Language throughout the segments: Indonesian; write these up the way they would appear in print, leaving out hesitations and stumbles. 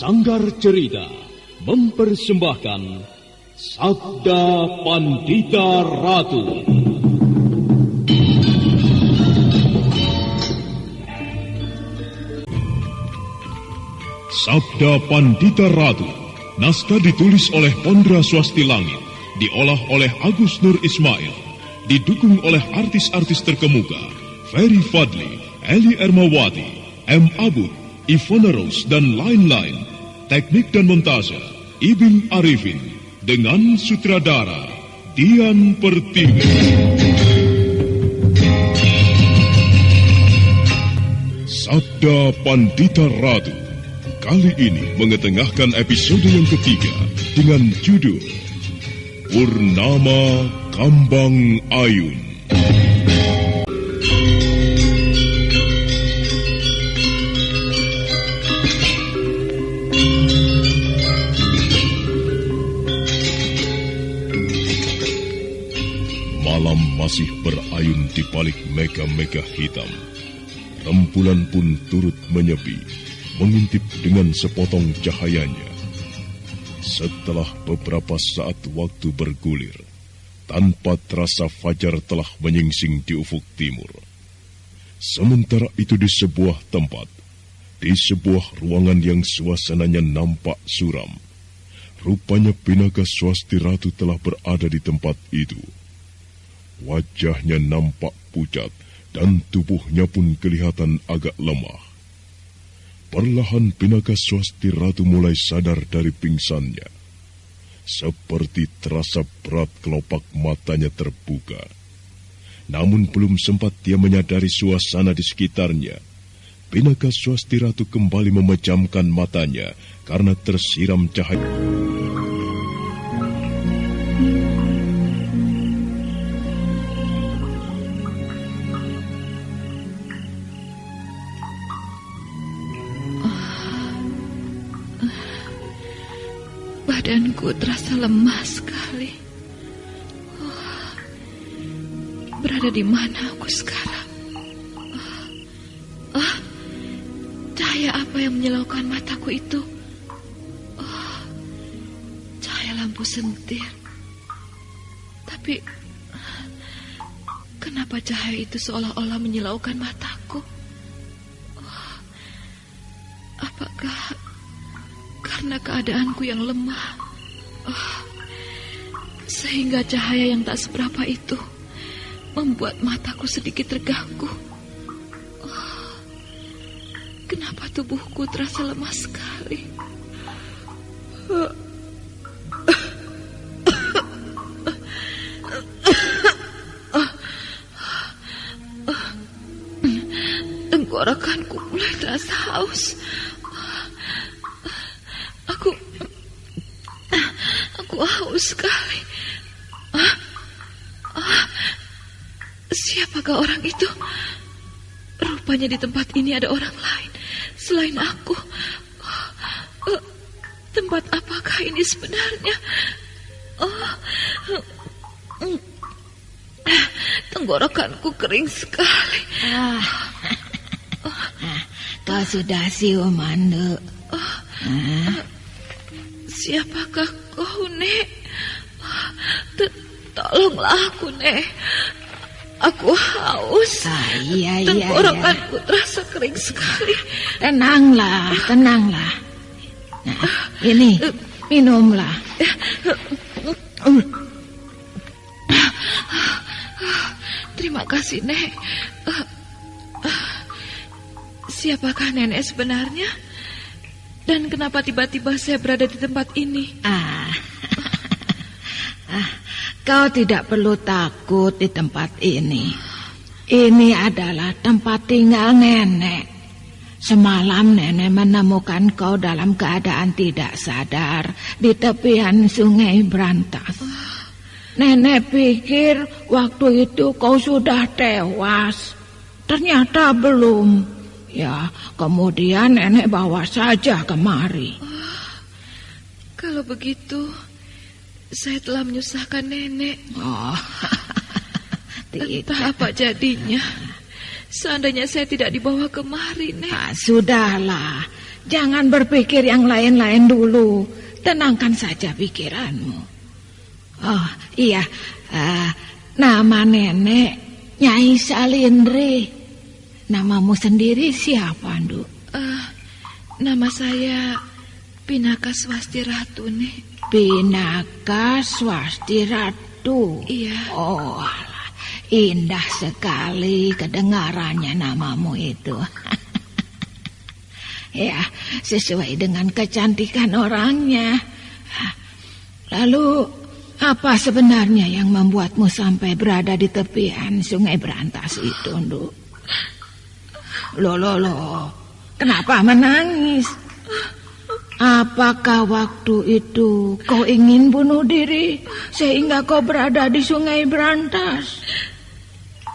Sanggar Cerita mempersembahkan Sabda Pandita Ratu. Sabda Pandita Ratu, naskah ditulis oleh Pondra Swasti Langit, diolah oleh Agus Nur Ismail, didukung oleh artis-artis terkemuka, Ferry Fadli, Eli Ermawati, M. Abud, Ivona Rose, dan lain-lain. Teknik dan montase, Ibing Arifin, dengan sutradara Dian Pertiwi. Sabda Pandita Ratu kali ini mengetengahkan episode yang ketiga dengan judul Purnama Kambang Ayun. Malam masih berayun di balik mega-mega hitam. Rembulan pun turut menyepi, mengintip dengan sepotong cahayanya. Setelah beberapa saat waktu bergulir, tanpa terasa fajar telah menyingsing di ufuk timur. Sementara itu di sebuah tempat, di sebuah ruangan yang suasananya nampak suram, rupanya Pinaka Swasti Ratu telah berada di tempat itu. Wajahnya nampak pucat dan tubuhnya pun kelihatan agak lemah. Perlahan Pinaka Swasti Ratu mulai sadar dari pingsannya. Seperti terasa berat kelopak matanya terbuka. Namun belum sempat dia menyadari suasana di sekitarnya, Pinaka Swasti Ratu kembali memejamkan matanya karena tersiram cahaya. Badanku terasa lemah sekali. Berada di mana aku sekarang? Cahaya apa yang menyilaukan mataku itu? Cahaya lampu sentir. Tapi kenapa cahaya itu seolah-olah menyilaukan mataku? Apakah karena keadaanku yang lemah, sehingga cahaya yang tak seberapa itu membuat mataku sedikit terganggu? Kenapa tubuhku terasa lemah sekali? Tenggorokanku mulai terasa haus. Aku haus sekali. Siapakah orang itu? Rupanya di tempat ini ada orang lain selain aku. Tempat apakah ini sebenarnya? Tenggorokanku kering sekali. Kau sudah siuman, Dek. Siapakah kau, Nek? Tolonglah aku, Nek. Aku haus. Iya. Tenggorokanku terasa kering sekali. Tenanglah. Nah, ini, minumlah. Terima kasih, Nek. Siapakah nenek sebenarnya? Dan kenapa tiba-tiba saya berada di tempat ini? Kau tidak perlu takut di tempat ini. Ini adalah tempat tinggal nenek. Semalam nenek menemukan kau dalam keadaan tidak sadar di tepian sungai Brantas. Nenek pikir waktu itu kau sudah tewas. Ternyata belum. Ya, kemudian nenek bawa saja kemari. Kalau begitu, saya telah menyusahkan nenek. Entah apa jadinya. Seandainya saya tidak dibawa kemari, Nek. Sudahlah, jangan berpikir yang lain-lain dulu. Tenangkan saja pikiranmu. Oh iya, nama nenek Nyai Salindri. Namamu sendiri siapa, Nduk? Nama saya Pinaka Swasti Ratu, Nek. Pinaka Swasti Ratu. Iya. Oh alah, indah sekali kedengarannya namamu itu. Ya, sesuai dengan kecantikan orangnya. Lalu, apa sebenarnya yang membuatmu sampai berada di tepian Sungai Berantas itu, Nduk? Loh, kenapa menangis? Apakah waktu itu kau ingin bunuh diri sehingga kau berada di Sungai Berantas?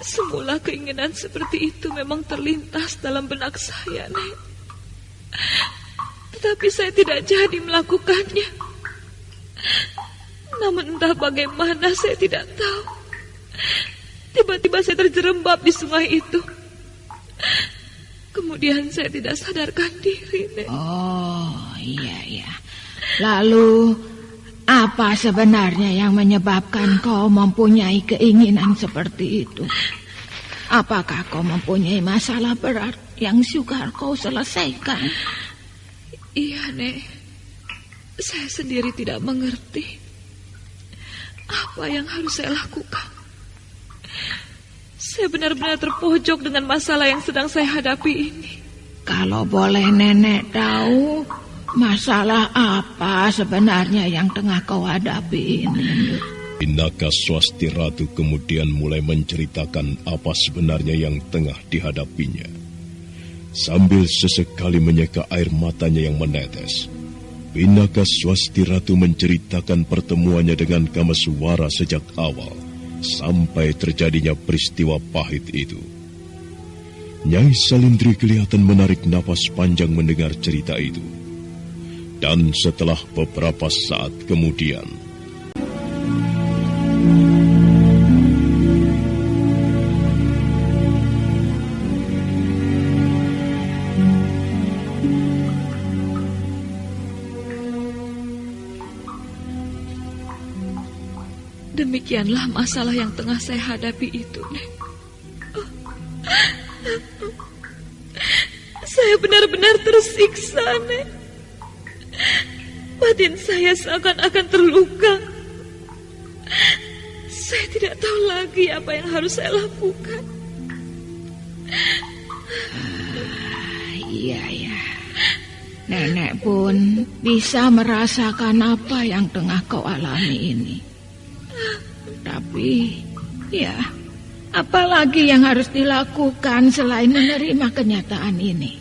Semula keinginan seperti itu memang terlintas dalam benak saya, Nek. Tetapi saya tidak jadi melakukannya. Namun entah bagaimana saya tidak tahu. Tiba-tiba saya terjerembab di sungai itu. Kemudian saya tidak sadarkan diri, Nek. Oh, iya. Lalu, apa sebenarnya yang menyebabkan kau mempunyai keinginan seperti itu? Apakah kau mempunyai masalah berat yang sukar kau selesaikan? Iya, Nek. Saya sendiri tidak mengerti apa yang harus saya lakukan. Saya benar-benar terpojok dengan masalah yang sedang saya hadapi ini. Kalau boleh nenek tahu, masalah apa sebenarnya yang tengah kau hadapi ini? Pinaka Swasti Ratu kemudian mulai menceritakan apa sebenarnya yang tengah dihadapinya. Sambil sesekali menyeka air matanya yang menetes, Pinaka Swasti Ratu menceritakan pertemuannya dengan Kameswara sejak awal sampai terjadinya peristiwa pahit itu. Nyai Salindri kelihatan menarik napas panjang mendengar cerita itu. Dan setelah beberapa saat kemudian, demikianlah masalah yang tengah saya hadapi itu, Nek. Saya benar-benar tersiksa, Nek. Batin saya seakan-akan terluka. Saya tidak tahu lagi apa yang harus saya lakukan. Iya. Nenek pun bisa merasakan apa yang tengah kau alami ini. Tapi, ya, apalagi yang harus dilakukan selain menerima kenyataan ini?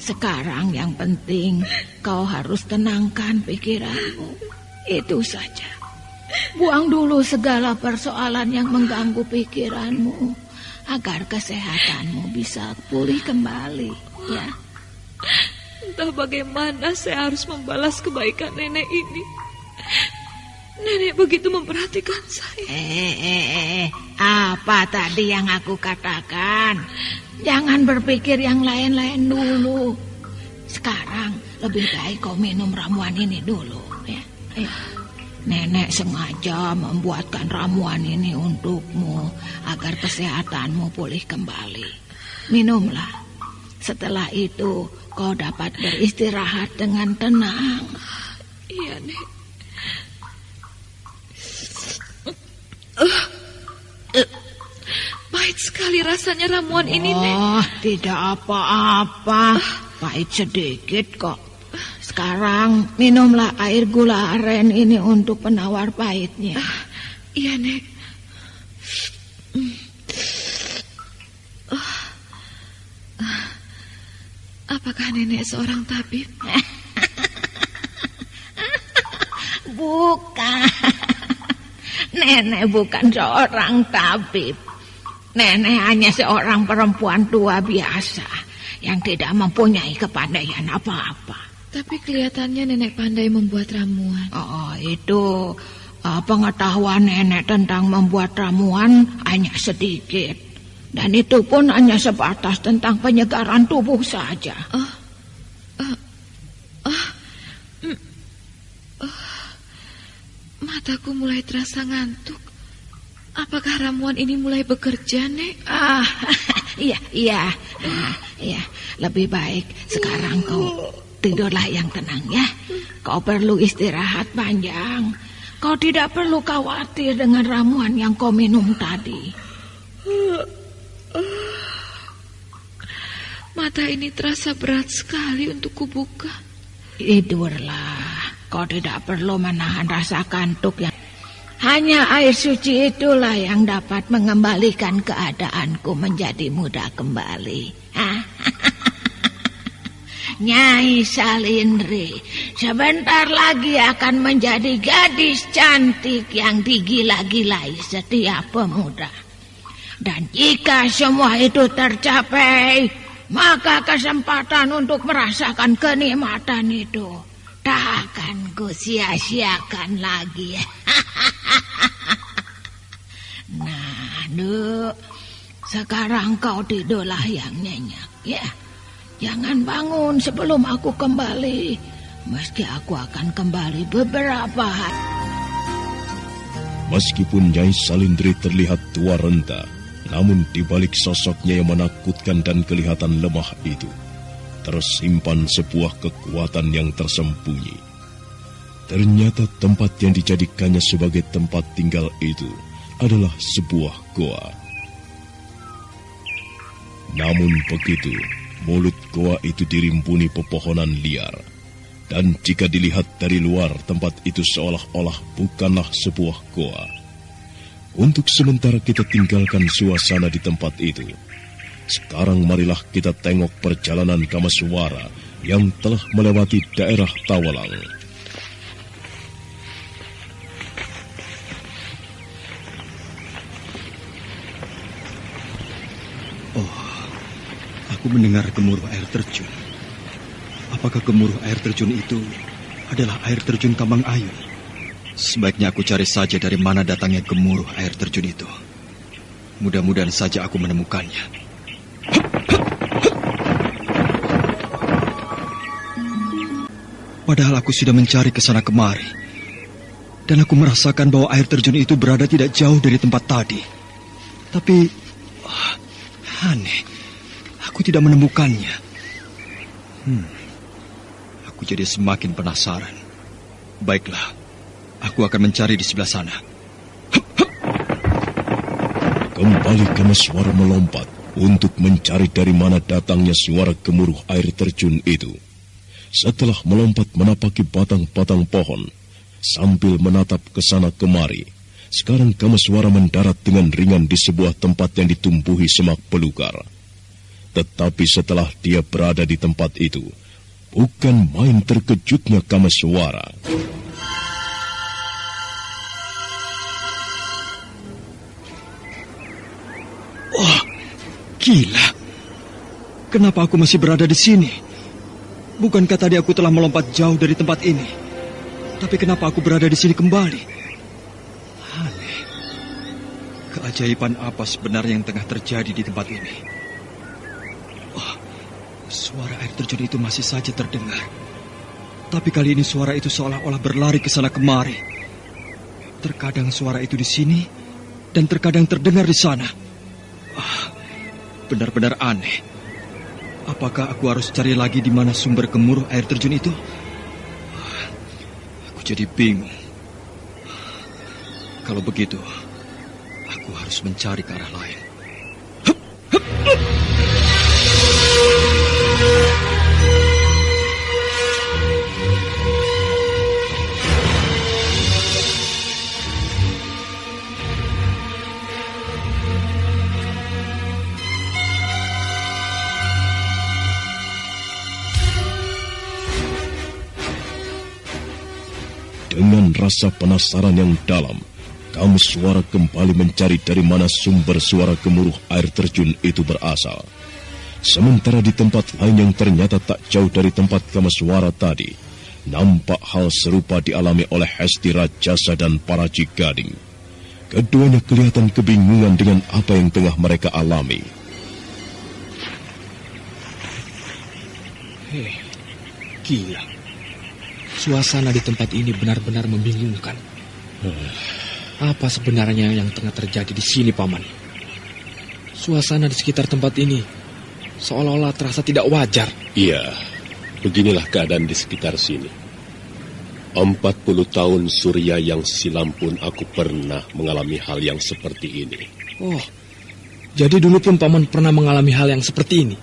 Sekarang yang penting kau harus tenangkan pikiranmu. Itu saja. Buang dulu segala persoalan yang mengganggu pikiranmu agar kesehatanmu bisa pulih kembali, ya. Entah bagaimana saya harus membalas kebaikan nenek ini. Nenek begitu memperhatikan saya. Apa tadi yang aku katakan? Jangan berpikir yang lain-lain dulu. Sekarang lebih baik kau minum ramuan ini dulu, ya. Ayo. Nenek sengaja membuatkan ramuan ini untukmu agar kesehatanmu pulih kembali. Minumlah. Setelah itu kau dapat beristirahat dengan tenang. Iya, Nek. Pahit sekali rasanya ramuan ini, Nek. Tidak apa-apa. Pahit sedikit kok. Sekarang minumlah air gula aren ini untuk penawar pahitnya. Iya, Nek. Apakah nenek seorang tabib? Bukan. Nenek bukan seorang tabib. Nenek hanya seorang perempuan tua biasa yang tidak mempunyai kepandaian apa-apa. Tapi kelihatannya nenek pandai membuat ramuan. Oh, itu pengetahuan nenek tentang membuat ramuan hanya sedikit. Dan itu pun hanya sebatas tentang penyegaran tubuh saja. mulai terasa ngantuk. Apakah ramuan ini mulai bekerja, Nek? Iya. Lebih baik sekarang kau tidurlah yang tenang ya. Kau perlu istirahat panjang. Kau tidak perlu khawatir dengan ramuan yang kau minum tadi. Mata ini terasa berat sekali untuk kubuka. Tidurlah. Kau tidak perlu menahan rasa kantuk yang... Hanya air suci itulah yang dapat mengembalikan keadaanku menjadi muda kembali. Nyai Salindri sebentar lagi akan menjadi gadis cantik yang digila-gilai setiap pemuda. Dan jika semua itu tercapai, maka kesempatan untuk merasakan kenikmatan itu tak akan ku sia-siakan lagi. Nah, Duk, sekarang kau tidurlah yang nyenyak ya. Jangan bangun sebelum aku kembali. Meski aku akan kembali beberapa hari. Meskipun Nyai Salindri terlihat tua renta, namun di balik sosoknya yang menakutkan dan kelihatan lemah itu, tersimpan sebuah kekuatan yang tersembunyi. Ternyata tempat yang dijadikannya sebagai tempat tinggal itu adalah sebuah goa. Namun begitu, mulut goa itu dirimbuni pepohonan liar. Dan jika dilihat dari luar, tempat itu seolah-olah bukanlah sebuah goa. Untuk sementara kita tinggalkan suasana di tempat itu. Sekarang marilah kita tengok perjalanan Kamaswara yang telah melewati daerah Tawalang. Oh, aku mendengar gemuruh air terjun. Apakah gemuruh air terjun itu adalah air terjun Kambang Ayu? Sebaiknya aku cari saja dari mana datangnya gemuruh air terjun itu. Mudah-mudahan saja aku menemukannya. Padahal aku sudah mencari ke sana kemari. Dan aku merasakan bahwa air terjun itu berada tidak jauh dari tempat tadi. Tapi, aneh, aku tidak menemukannya. Aku jadi semakin penasaran. Baiklah, aku akan mencari di sebelah sana. Kembali Kamaswara melompat untuk mencari dari mana datangnya suara gemuruh air terjun itu. Setelah melompat menapaki batang-batang pohon, sambil menatap ke sana kemari, sekarang Kamaswara mendarat dengan ringan di sebuah tempat yang ditumbuhi semak belukar. Tetapi setelah dia berada di tempat itu, bukan main terkejutnya Kamaswara. Wah, gila. Kenapa aku masih berada di sini? Bukankah tadi aku telah melompat jauh dari tempat ini? Tapi kenapa aku berada di sini kembali? Aneh. Keajaiban apa sebenarnya yang tengah terjadi di tempat ini? Wah, suara air terjun itu masih saja terdengar. Tapi kali ini suara itu seolah-olah berlari ke sana kemari. Terkadang suara itu di sini dan terkadang terdengar di sana. Benar-benar aneh. Apakah aku harus cari lagi di mana sumber gemuruh air terjun itu? Aku jadi bingung. Kalau begitu, aku harus mencari ke arah lain. Dengan rasa penasaran yang dalam, Kamaswara kembali mencari dari mana sumber suara gemuruh air terjun itu berasal. Sementara di tempat lain yang ternyata tak jauh dari tempat Kamaswara tadi, nampak hal serupa dialami oleh Hesti Rajasa dan Paraji Gading. Keduanya kelihatan kebingungan dengan apa yang tengah mereka alami. Gila. Suasana di tempat ini benar-benar membingungkan. Apa sebenarnya yang tengah terjadi di sini, Paman? Suasana di sekitar tempat ini seolah-olah terasa tidak wajar. Iya, beginilah keadaan di sekitar sini. 40 tahun Surya yang silam pun aku pernah mengalami hal yang seperti ini. Oh, jadi dulu pun Paman pernah mengalami hal yang seperti ini?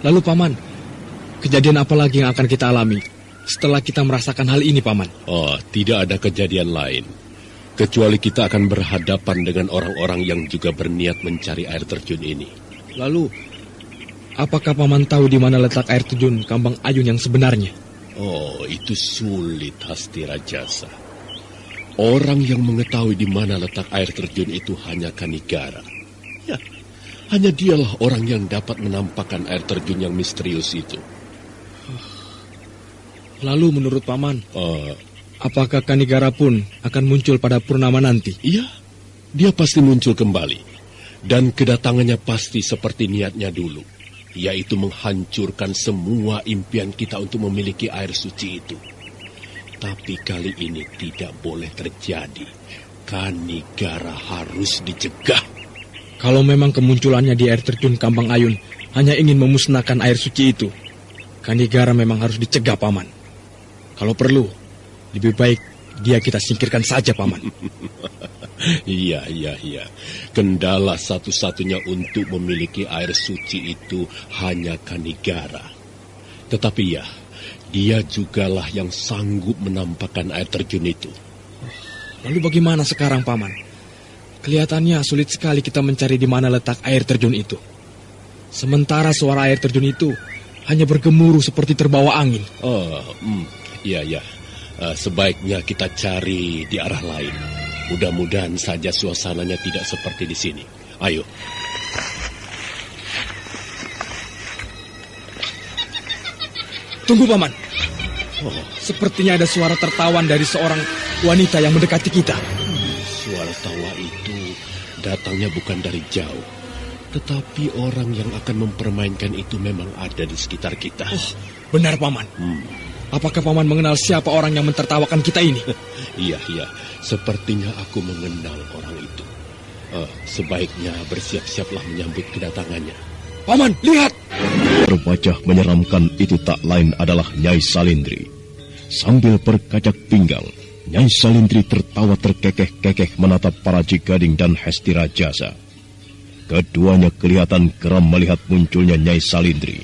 Lalu Paman, kejadian apa lagi yang akan kita alami setelah kita merasakan hal ini, Paman? Oh, tidak ada kejadian lain. Kecuali kita akan berhadapan dengan orang-orang yang juga berniat mencari air terjun ini. Lalu, apakah Paman tahu di mana letak air terjun Kambang Ayun yang sebenarnya? Oh, itu sulit, Hasti Rajasa. Orang yang mengetahui di mana letak air terjun itu hanya Kanigara. Ya, hanya dialah orang yang dapat menampakkan air terjun yang misterius itu. Lalu menurut Paman, apakah Kanigara pun akan muncul pada purnama nanti? Iya, dia pasti muncul kembali. Dan kedatangannya pasti seperti niatnya dulu, yaitu menghancurkan semua impian kita untuk memiliki air suci itu. Tapi kali ini tidak boleh terjadi. Kanigara harus dicegah. Kalau memang kemunculannya di air terjun Kambang Ayun hanya ingin memusnahkan air suci itu, Kanigara memang harus dicegah, Paman. Kalau perlu, lebih baik dia kita singkirkan saja, Paman. Iya. Kendala satu-satunya untuk memiliki air suci itu hanya Kanigara. Tetapi ya, dia jugalah yang sanggup menampakkan air terjun itu. Lalu bagaimana sekarang, Paman? Kelihatannya sulit sekali kita mencari di mana letak air terjun itu. Sementara suara air terjun itu hanya bergemuruh seperti terbawa angin. Iya. Sebaiknya kita cari di arah lain. Mudah-mudahan saja suasananya tidak seperti di sini. Ayo. Tunggu, Paman. Sepertinya ada suara tertawan dari seorang wanita yang mendekati kita. Suara tawa itu datangnya bukan dari jauh. Tetapi orang yang akan mempermainkan itu memang ada di sekitar kita. Benar, Paman. Apakah Paman mengenal siapa orang yang mentertawakan kita ini? Iya. Sepertinya aku mengenal orang itu. Sebaiknya bersiap-siaplah menyambut kedatangannya. Paman, lihat! Berwajah menyeramkan itu tak lain adalah Nyai Salindri. Sambil berkacak pinggang, Nyai Salindri tertawa terkekeh-kekeh menatap para Jigading dan Hesti Rajasa. Keduanya kelihatan geram melihat munculnya Nyai Salindri.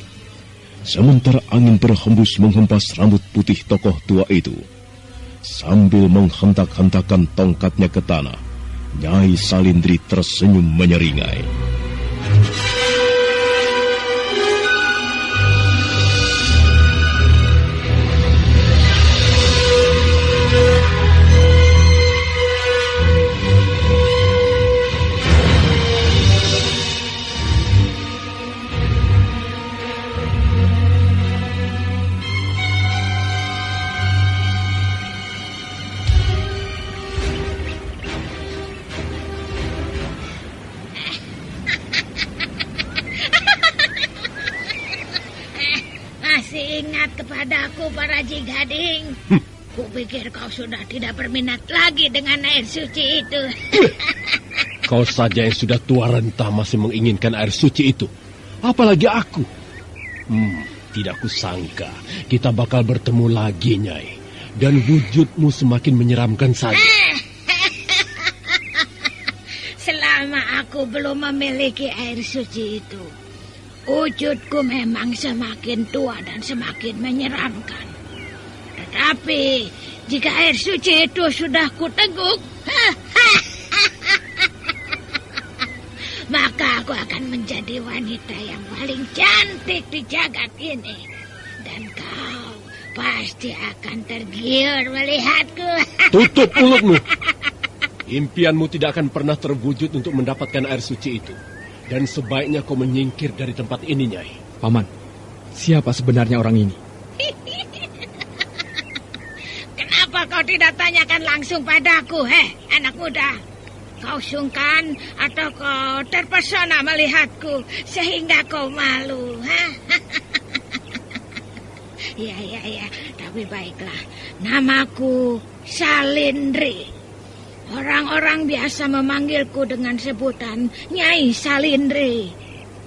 Sementara angin berhembus menghempas rambut putih tokoh tua itu. Sambil menghentak-hentakan tongkatnya ke tanah, Nyai Salindri tersenyum menyeringai. Kepadaku, para Jigading. Kupikir kau sudah tidak berminat lagi dengan air suci itu. Kau saja yang sudah tua renta masih menginginkan air suci itu. Apalagi aku. Tidak kusangka kita bakal bertemu lagi, Nyai. Dan wujudmu semakin menyeramkan saja. Selama aku belum memiliki air suci itu, wujudku memang semakin tua dan semakin menyeramkan. Tetapi jika air suci itu sudah kuteguk, maka aku akan menjadi wanita yang paling cantik di jagat ini. Dan kau pasti akan tergiur melihatku. Tutup mulutmu. Impianmu tidak akan pernah terwujud untuk mendapatkan air suci itu. Dan sebaiknya kau menyingkir dari tempat ini, Nyai. Paman, siapa sebenarnya orang ini? Kenapa kau tidak tanyakan langsung padaku, anak muda? Kau sungkan atau kau terpesona melihatku sehingga kau malu, Ya, tapi baiklah. Namaku Salindri. Orang-orang biasa memanggilku dengan sebutan Nyai Salindri.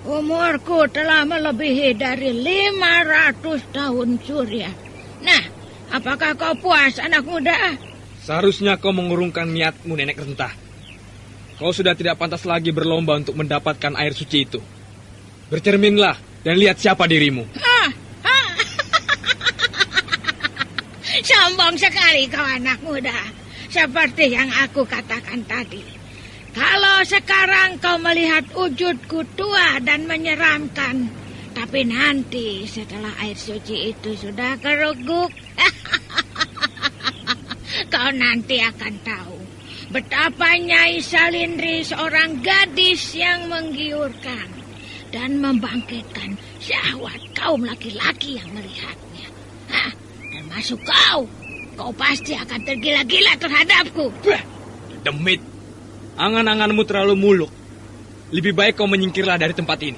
Umurku telah melebihi dari 500 tahun surya. Nah, apakah kau puas, anak muda? Seharusnya kau mengurungkan niatmu, Nenek Rentah. Kau sudah tidak pantas lagi berlomba untuk mendapatkan air suci itu. Bercerminlah dan lihat siapa dirimu. Sombong sekali kau, anak muda. Seperti yang aku katakan tadi. Kalau sekarang kau melihat wujudku tua dan menyeramkan, tapi nanti setelah air suci itu sudah keruguk, kau nanti akan tahu betapa Nyai Salindri seorang gadis yang menggiurkan dan membangkitkan syahwat kaum laki-laki yang melihatnya. Termasuk kau. Kau pasti akan tergila-gila terhadapku. Demit, angan-anganmu terlalu muluk. Lebih baik kau menyingkirlah dari tempat ini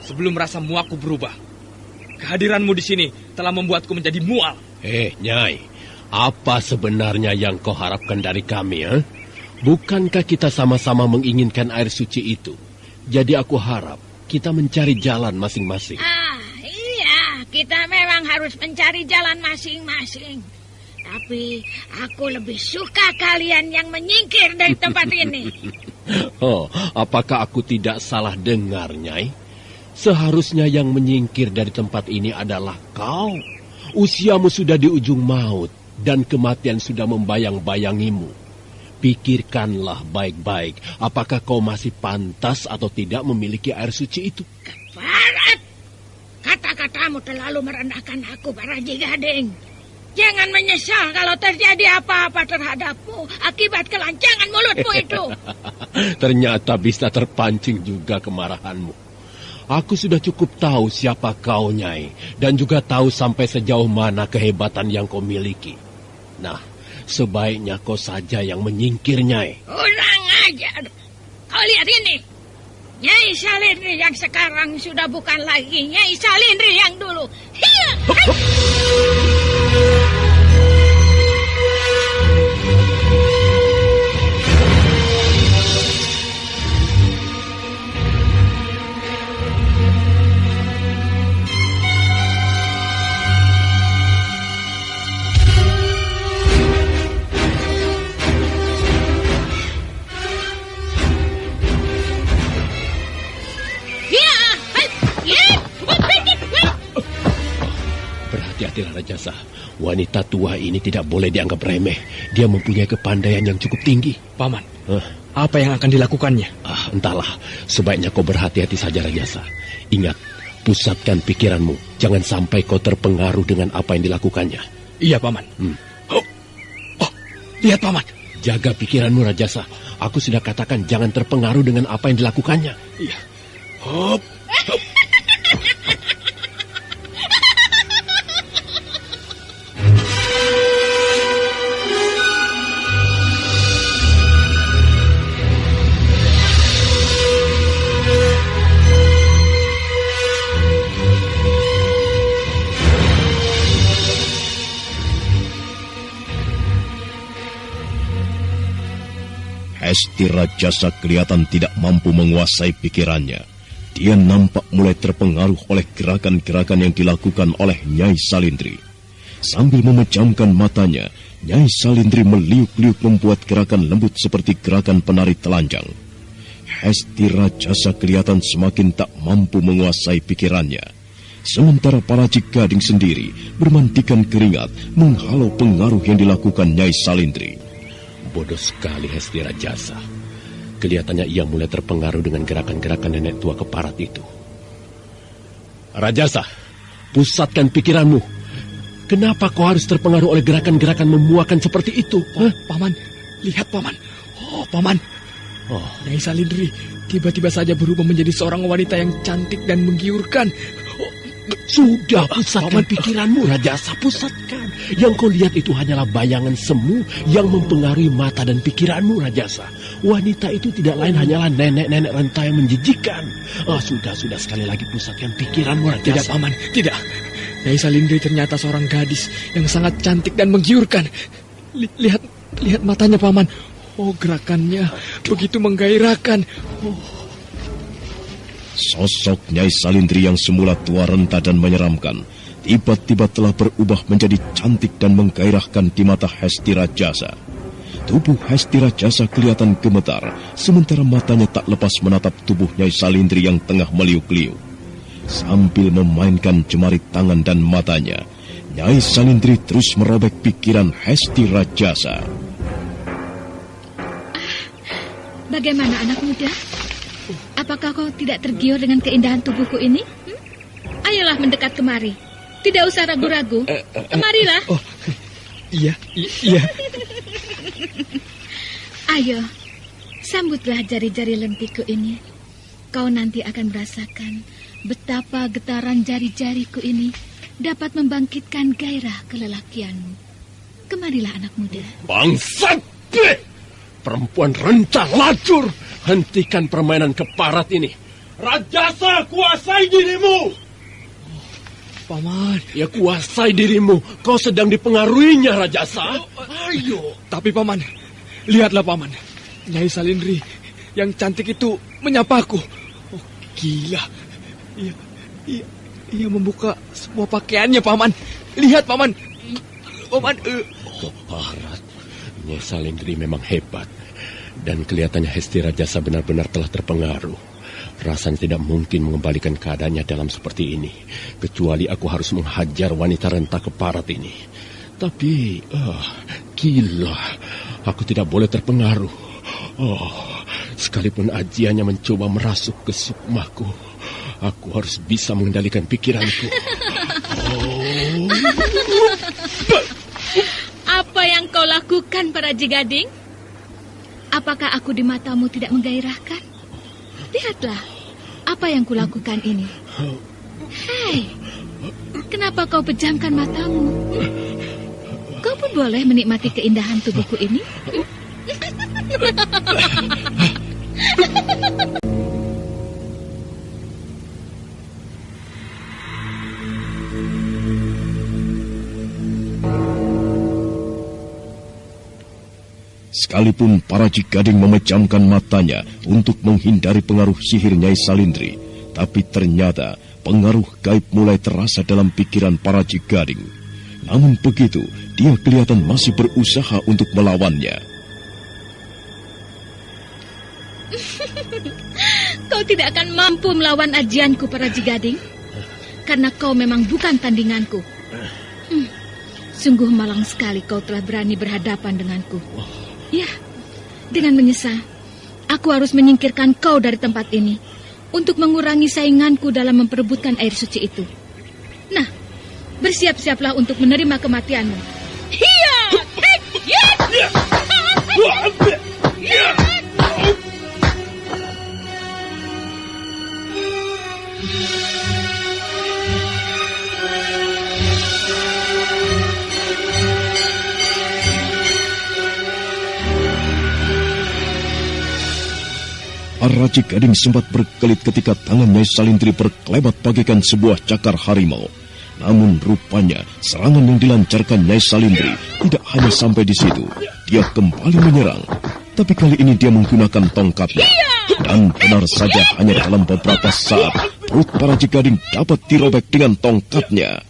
sebelum rasa muakku berubah. Kehadiranmu di sini telah membuatku menjadi mual. Nyai, apa sebenarnya yang kau harapkan dari kami? Bukankah kita sama-sama menginginkan air suci itu? Jadi aku harap kita mencari jalan masing-masing. Iya, kita memang harus mencari jalan masing-masing. Tapi aku lebih suka kalian yang menyingkir dari tempat ini. Apakah aku tidak salah dengar, Nyai? Seharusnya yang menyingkir dari tempat ini adalah kau. Usiamu sudah di ujung maut dan kematian sudah membayang-bayangimu. Pikirkanlah baik-baik, apakah kau masih pantas atau tidak memiliki air suci itu? Keparat! Kata-katamu terlalu merendahkan aku, Baraji Gading. Jangan menyesal kalau terjadi apa-apa terhadapmu akibat kelancangan mulutmu itu. Ternyata bisa terpancing juga kemarahanmu. Aku sudah cukup tahu siapa kau, Nyai, dan juga tahu sampai sejauh mana kehebatan yang kau miliki. Nah, sebaiknya kau saja yang menyingkir, Nyai. Kurang ajar. Kau lihat ini. Nyai Salindri yang sekarang sudah bukan lagi Nyai Salindri yang dulu. Hiya! Berhati-hatilah Rajasa. Wanita tua ini tidak boleh dianggap remeh. Dia mempunyai kepandaian yang cukup tinggi. Paman, apa yang akan dilakukannya? Entahlah, sebaiknya kau berhati-hati saja Rajasa. Ingat, pusatkan pikiranmu. Jangan sampai kau terpengaruh dengan apa yang dilakukannya. Iya, Paman. Lihat, Paman. Jaga pikiranmu Rajasa. Aku sudah katakan jangan terpengaruh dengan apa yang dilakukannya. Iya. Hesti Rajasa kelihatan tidak mampu menguasai pikirannya. Dia nampak mulai terpengaruh oleh gerakan-gerakan yang dilakukan oleh Nyai Salindri. Sambil memejamkan matanya, Nyai Salindri meliuk-liuk membuat gerakan lembut seperti gerakan penari telanjang. Hesti Rajasa kelihatan semakin tak mampu menguasai pikirannya. Sementara Baraji Gading sendiri bermandikan keringat menghalau pengaruh yang dilakukan Nyai Salindri. Bodoh sekali Hesti Rajasa. Kelihatannya ia mulai terpengaruh dengan gerakan-gerakan nenek tua keparat itu. Rajasa, pusatkan pikiranmu. Kenapa kau harus terpengaruh oleh gerakan-gerakan memuakan seperti itu? Paman, lihat Paman. Paman. Nyai Salindri tiba-tiba saja berubah menjadi seorang wanita yang cantik dan menggiurkan. Sudah, pusatkan pikiranmu, Rajasa, pusatkan. Yang kau lihat itu hanyalah bayangan semu yang mempengaruhi mata dan pikiranmu, Rajasa. Wanita itu tidak lain hanyalah nenek-nenek renta yang menjijikkan. Sudah, sekali lagi pusatkan pikiranmu, Rajasa. Tidak, Paman, tidak. Nyai Salindri ternyata seorang gadis yang sangat cantik dan menggiurkan. Lihat matanya, Paman. Oh, gerakannya begitu menggairahkan. Sosok Nyai Salindri yang semula tua renta dan menyeramkan, tiba-tiba telah berubah menjadi cantik dan menggairahkan di mata Hesti Rajasa. Tubuh Hesti Rajasa kelihatan gemetar, sementara matanya tak lepas menatap tubuh Nyai Salindri yang tengah meliuk-liuk. Sambil memainkan jemari tangan dan matanya, Nyai Salindri terus merobek pikiran Hesti Rajasa. Bagaimana anak muda? Apakah kau tidak tergiur dengan keindahan tubuhku ini? Ayolah mendekat kemari. Tidak usah ragu-ragu. Kemarilah. Oh, iya. Ayo, sambutlah jari-jari lempiku ini. Kau nanti akan merasakan betapa getaran jari-jariku ini dapat membangkitkan gairah kelelakianmu. Kemarilah anak muda. Bangsat! Perempuan renta lacur, hentikan permainan keparat ini. Rajasa, kuasai dirimu. Paman. Ya, kuasai dirimu. Kau sedang dipengaruhinya, Rajasa. Ayo. Tapi Paman, lihatlah Paman. Nyai Salindri yang cantik itu menyapaku. Oh, gila. Ia membuka semua pakaiannya, Paman. Lihat, Paman. Paman. Keparat. Nyai Salindri memang hebat. Dan kelihatannya Hesti Rajasa benar-benar telah terpengaruh. Rasanya tidak mungkin mengembalikan keadaannya dalam seperti ini. Kecuali aku harus menghajar wanita renta keparat ini. Tapi, gila. Aku tidak boleh terpengaruh. Sekalipun ajiannya mencoba merasuk ke sukmaku, aku harus bisa mengendalikan pikiranku. Apa yang kau lakukan, para Jigading? Apakah aku di matamu tidak menggairahkan? Lihatlah, apa yang kulakukan ini. Hei, kenapa kau pejamkan matamu? Kau pun boleh menikmati keindahan tubuhku ini. Sekalipun para Jigading memejamkan matanya untuk menghindari pengaruh sihir Nyai Salindri, tapi ternyata pengaruh gaib mulai terasa dalam pikiran para Jigading. Namun begitu, dia kelihatan masih berusaha untuk melawannya. Kau tidak akan mampu melawan ajianku, para Jigading, karena kau memang bukan tandinganku. Sungguh malang sekali kau telah berani berhadapan denganku. Ya, dengan menyesal, aku harus menyingkirkan kau dari tempat ini untuk mengurangi sainganku dalam memperebutkan air suci itu. Nah, bersiap-siaplah untuk menerima kematianmu. Hiya! Para Jigading sempat berkelit ketika tangan Nyai Salindri berkelebat bagaikan sebuah cakar harimau. Namun rupanya serangan yang dilancarkan Nyai Salindri tidak hanya sampai di situ. Dia kembali menyerang. Tapi kali ini dia menggunakan tongkatnya. Dan benar saja hanya dalam beberapa saat perut para Jigading dapat dirobek dengan tongkatnya.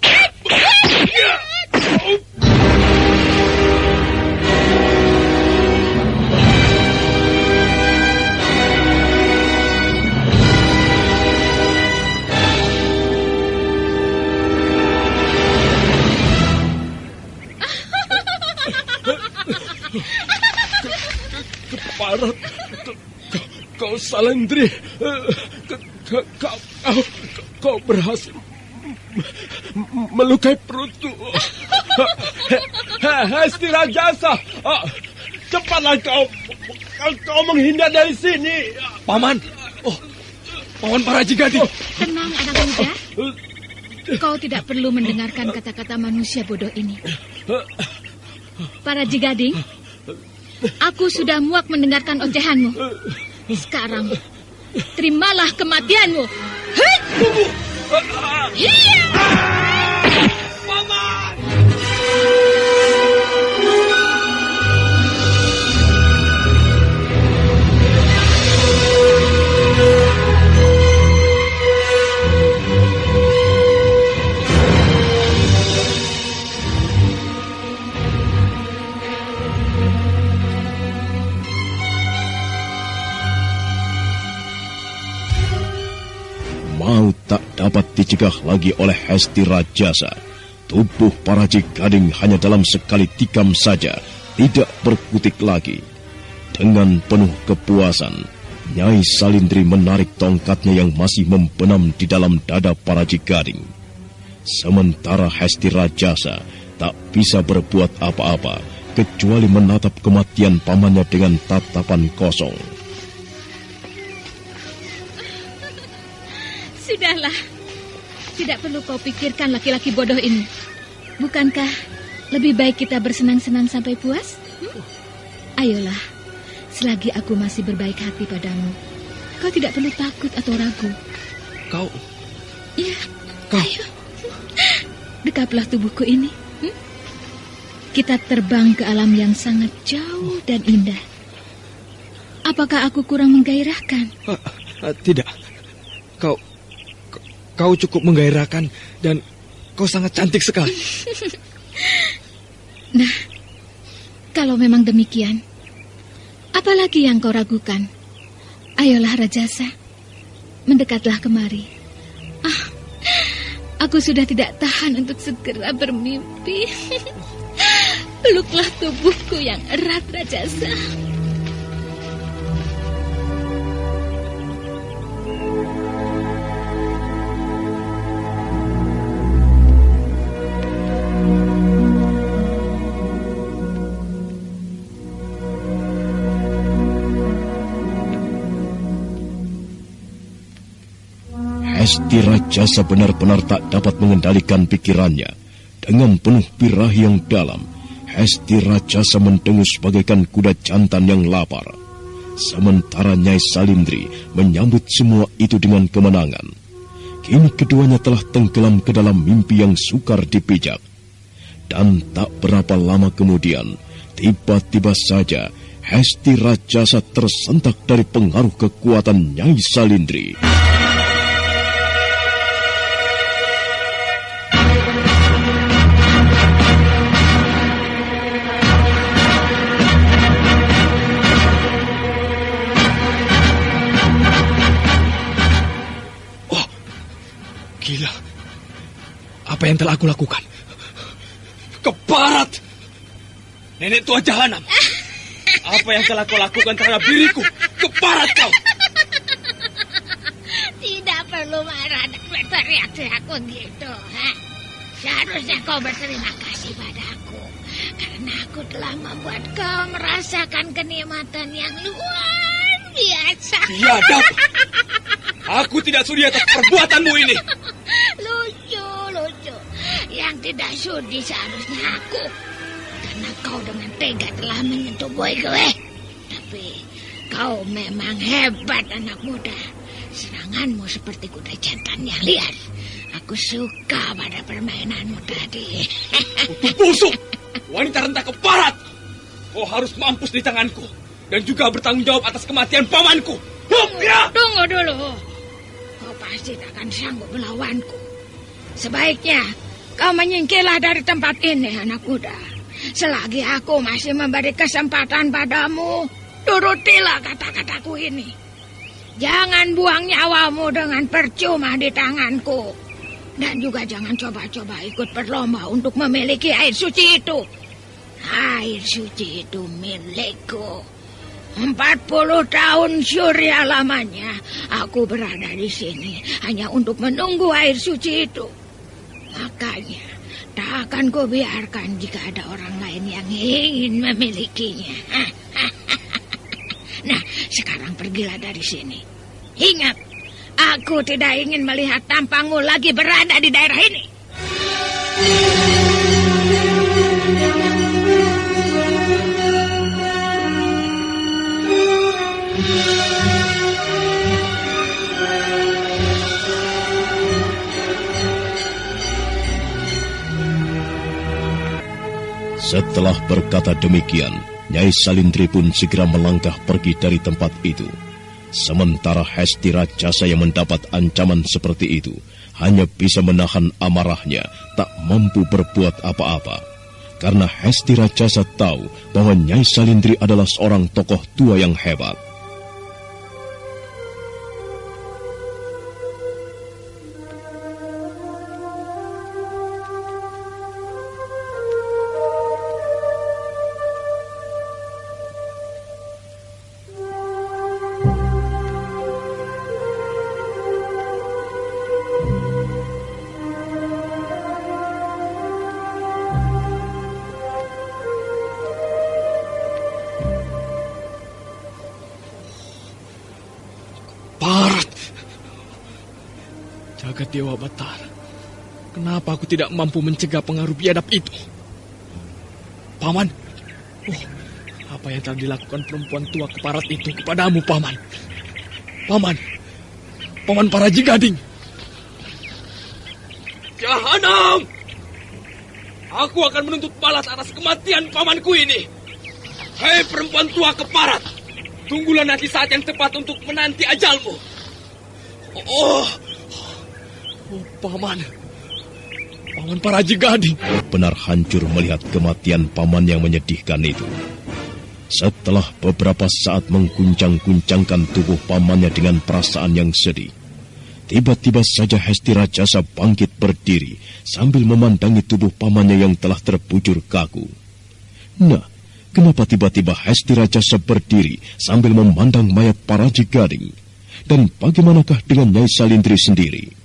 Keparat, kau Salindri, kau berhasil melukai perutku. Hesti Rajasa, cepatlah kau menghindar dari sini. Paman, Paman para Jigading. Tenang, anak muda. Kau tidak perlu mendengarkan kata-kata manusia bodoh ini. Para Jigading, aku sudah muak mendengarkan ocehanmu. Sekarang, terimalah kematianmu. Hiya! Paman! Maut tak dapat dicegah lagi oleh Hesti Rajasa. Tubuh Paraji Gading hanya dalam sekali tikam saja, tidak berkutik lagi. Dengan penuh kepuasan, Nyai Salindri menarik tongkatnya yang masih membenam di dalam dada Paraji Gading. Sementara Hesti Rajasa tak bisa berbuat apa-apa, kecuali menatap kematian pamannya dengan tatapan kosong. Sudahlah, tidak perlu kau pikirkan laki-laki bodoh ini. Bukankah lebih baik kita bersenang-senang sampai puas? Ayolah, selagi aku masih berbaik hati padamu, kau tidak perlu takut atau ragu. Kau? Ya, Kau? ayo. Dekaplah tubuhku ini. Kita terbang ke alam yang sangat jauh dan indah. Apakah aku kurang menggairahkan? Tidak. Kau cukup menggairahkan dan kau sangat cantik sekali. Nah, kalau memang demikian, apalagi yang kau ragukan? Ayolah Rajasa, mendekatlah kemari. Aku sudah tidak tahan untuk segera bermimpi. Peluklah tubuhku yang erat, Rajasa. Hesti Rajasa benar-benar tak dapat mengendalikan pikirannya. Dengan penuh birahi yang dalam, Hesti Rajasa mendengus bagaikan kuda jantan yang lapar. Sementara Nyai Salindri menyambut semua itu dengan kemenangan. Kini keduanya telah tenggelam ke dalam mimpi yang sukar dipijak. Dan tak berapa lama kemudian, tiba-tiba saja Hesti Rajasa tersentak dari pengaruh kekuatan Nyai Salindri. Gila. Apa yang telah aku lakukan? Keparat! Nenek tua jahanam. Apa yang telah kau lakukan terhadap diriku? Keparat kau! Tidak perlu marah dan berteriak-teriak begitu. Seharusnya kau berterima kasih padaku. Karena aku telah membuat kau merasakan kenikmatan yang luar biasa. Biadab! Aku tidak sudi atas perbuatanmu ini. Lucu. Yang tidak sudi seharusnya aku. Karena kau dengan tega telah menyentuh boy gue. Tapi kau memang hebat anak muda. Seranganmu seperti kuda jantan yang liar. Aku suka pada permainanmu tadi. Busuk! Wanita rendah keparat! Kau harus mampus di tanganku. Dan juga bertanggung jawab atas kematian pamanku. Tunggu dulu. Kau pasti tak akan sanggup melawanku. Sebaiknya kau menyingkirlah dari tempat ini, anak muda. Selagi aku masih memberi kesempatan padamu, turutilah kata-kataku ini. Jangan buang nyawamu dengan percuma di tanganku. Dan juga jangan coba-coba ikut berlomba untuk memiliki air suci itu. Air suci itu milikku. 40 tahun surya lamanya aku berada di sini hanya untuk menunggu air suci itu. Makanya tak akan kubiarkan jika ada orang lain yang ingin memilikinya. Nah, sekarang pergilah dari sini. Ingat, aku tidak ingin melihat tampangmu lagi berada di daerah ini. Setelah berkata demikian, Nyai Salindri pun segera melangkah pergi dari tempat itu. Sementara Hesti Rajasa yang mendapat ancaman seperti itu hanya bisa menahan amarahnya, tak mampu berbuat apa-apa. Karena Hesti Rajasa tahu bahwa Nyai Salindri adalah seorang tokoh tua yang hebat. Jagat Dewa Batara, kenapa aku tidak mampu mencegah pengaruh biadab itu? Paman, apa yang telah dilakukan perempuan tua keparat itu kepadamu, Paman? Paman Paraji Gading. Jahanam! Aku akan menuntut balas atas kematian pamanku ini. Hei perempuan tua keparat, tunggulah nanti saat yang tepat untuk menanti ajalmu. Paman Paraji Gading. Benar hancur melihat kematian paman yang menyedihkan itu. Setelah beberapa saat mengguncang-guncangkan tubuh pamannya dengan perasaan yang sedih, tiba-tiba saja Hesti Rajasa bangkit berdiri sambil memandangi tubuh pamannya yang telah terbujur kaku. Nah, kenapa tiba-tiba Hesti Rajasa berdiri sambil memandang mayat Paraji Gading? Dan bagaimanakah dengan Nyai Salindri sendiri?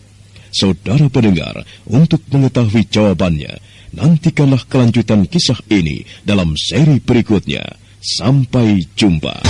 Saudara pendengar, untuk mengetahui jawabannya, nantikanlah kelanjutan kisah ini dalam seri berikutnya. Sampai jumpa.